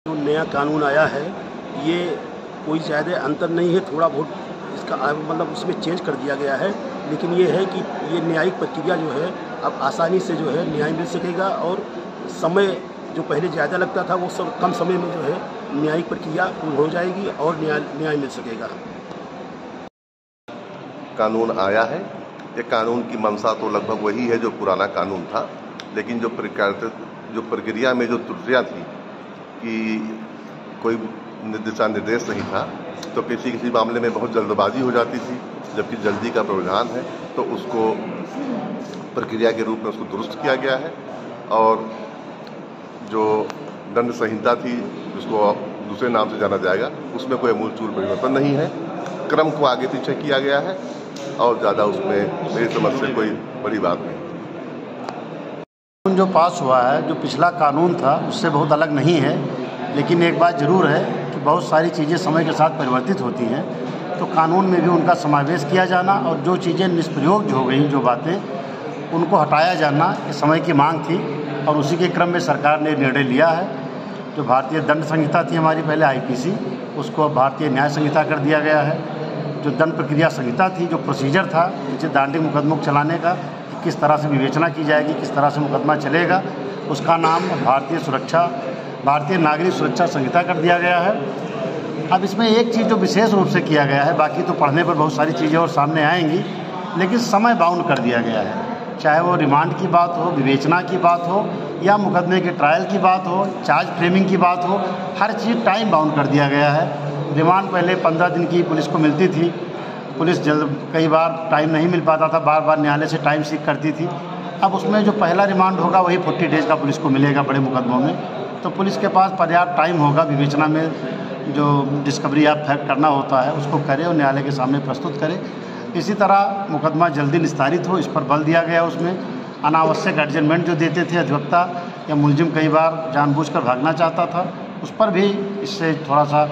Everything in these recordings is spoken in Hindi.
जो नया कानून आया है ये कोई ज़्यादा अंतर नहीं है, थोड़ा बहुत इसका मतलब उसमें चेंज कर दिया गया है, लेकिन ये है कि ये न्यायिक प्रक्रिया जो है अब आसानी से जो है न्याय मिल सकेगा और समय जो पहले ज़्यादा लगता था वो सब कम समय में जो है न्यायिक प्रक्रिया पूर्ण हो जाएगी और न्याय मिल सकेगा। कानून आया है, ये कानून की मंशा तो लगभग वही है जो पुराना कानून था, लेकिन जो प्रक्रिया में जो त्रुटियाँ थी कि कोई दिशा निर्देश नहीं था तो किसी मामले में बहुत जल्दबाजी हो जाती थी, जबकि जल्दी का प्रावधान है तो उसको प्रक्रिया के रूप में उसको दुरुस्त किया गया है। और जो दंड संहिता थी जिसको दूसरे नाम से जाना जाएगा उसमें कोई अमूलचूल परिवर्तन नहीं है, क्रम को आगे पीछे किया गया है और ज़्यादा उसमें मेरी समझ से कोई बड़ी बात नहीं। जो पास हुआ है जो पिछला कानून था उससे बहुत अलग नहीं है, लेकिन एक बात ज़रूर है कि बहुत सारी चीज़ें समय के साथ परिवर्तित होती हैं, तो कानून में भी उनका समावेश किया जाना और जो चीज़ें निष्प्रयोग हो गई जो बातें उनको हटाया जाना ये समय की मांग थी और उसी के क्रम में सरकार ने निर्णय लिया है। जो भारतीय दंड संहिता थी हमारी पहले आईपीसी, उसको अब भारतीय न्याय संहिता कर दिया गया है। जो दंड प्रक्रिया संहिता थी, जो प्रोसीजर था जिसे दांडिक मुकदमों को चलाने का, किस तरह से विवेचना की जाएगी, किस तरह से मुकदमा चलेगा, उसका नाम भारतीय नागरिक सुरक्षा संहिता कर दिया गया है। अब इसमें एक चीज़ जो विशेष रूप से किया गया है, बाकी तो पढ़ने पर बहुत सारी चीज़ें और सामने आएंगी, लेकिन समय बाउंड कर दिया गया है। चाहे वो रिमांड की बात हो, विवेचना की बात हो या मुकदमे के ट्रायल की बात हो, चार्ज फ्रेमिंग की बात हो, हर चीज़ टाइम बाउंड कर दिया गया है। रिमांड पहले 15 दिन की पुलिस को मिलती थी, पुलिस कई बार टाइम नहीं मिल पाता था, बार बार न्यायालय से टाइम सीख करती थी। अब उसमें जो पहला रिमांड होगा वही 40 डेज़ का पुलिस को मिलेगा बड़े मुकदमों में, तो पुलिस के पास पर्याप्त टाइम होगा विवेचना में जो डिस्कवरी या फैक्ट करना होता है उसको करे और न्यायालय के सामने प्रस्तुत करे। इसी तरह मुकदमा जल्दी निस्तारित हो, इस पर बल दिया गया। उसमें अनावश्यक एडजमेंट जो देते थे अधिवक्ता या मुलजिम कई बार जानबूझकर भागना चाहता था, उस पर भी इससे थोड़ा सा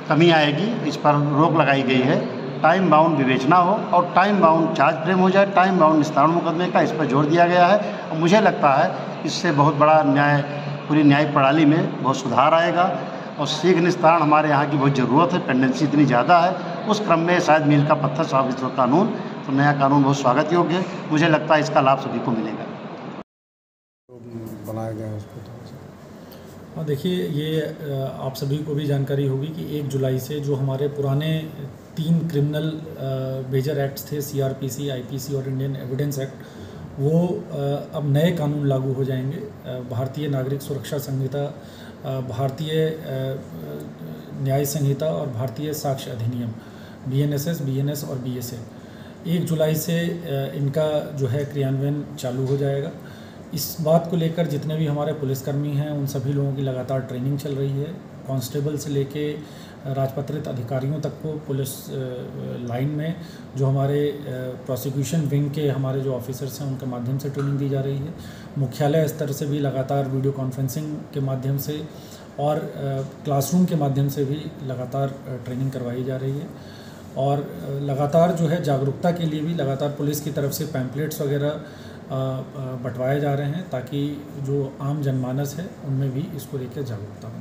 कमी आएगी, इस पर रोक लगाई गई है। टाइम बाउंड विवेचना हो और टाइम बाउंड चार्ज फ्रेम हो जाए, टाइम बाउंड निस्तारण मुकदमे का, इस पर जोर दिया गया है। और मुझे लगता है इससे बहुत बड़ा पूरी न्यायिक प्रणाली में बहुत सुधार आएगा और शीघ्र निस्तारण हमारे यहाँ की बहुत ज़रूरत है, पेंडेंसी इतनी ज़्यादा है। उस क्रम में शायद मील का पत्थर साबित हो कानून, तो नया कानून बहुत स्वागत योग्य है। मुझे लगता है इसका लाभ सभी को मिलेगा। बनाया गया है उसको। हाँ, देखिए ये आप सभी को भी जानकारी होगी कि 1 जुलाई से जो हमारे पुराने 3 क्रिमिनल मेजर एक्ट्स थे, सीआरपीसी, आईपीसी और इंडियन एविडेंस एक्ट, वो अब नए कानून लागू हो जाएंगे। भारतीय नागरिक सुरक्षा संहिता, भारतीय न्याय संहिता और भारतीय साक्ष्य अधिनियम BNSS, BNS और BSA 1 जुलाई से इनका जो है क्रियान्वयन चालू हो जाएगा। इस बात को लेकर जितने भी हमारे पुलिसकर्मी हैं उन सभी लोगों की लगातार ट्रेनिंग चल रही है। कांस्टेबल से लेके राजपत्रित अधिकारियों तक को पुलिस लाइन में जो हमारे प्रोसिक्यूशन विंग के हमारे जो ऑफिसर्स हैं उनके माध्यम से ट्रेनिंग दी जा रही है। मुख्यालय स्तर से भी लगातार वीडियो कॉन्फ्रेंसिंग के माध्यम से और क्लासरूम के माध्यम से भी लगातार ट्रेनिंग करवाई जा रही है। और लगातार जो है जागरूकता के लिए भी लगातार पुलिस की तरफ से पैम्पलेट्स वगैरह बंटवाए जा रहे हैं ताकि जो आम जनमानस है उनमें भी इसको लेकर जागरूकता हो।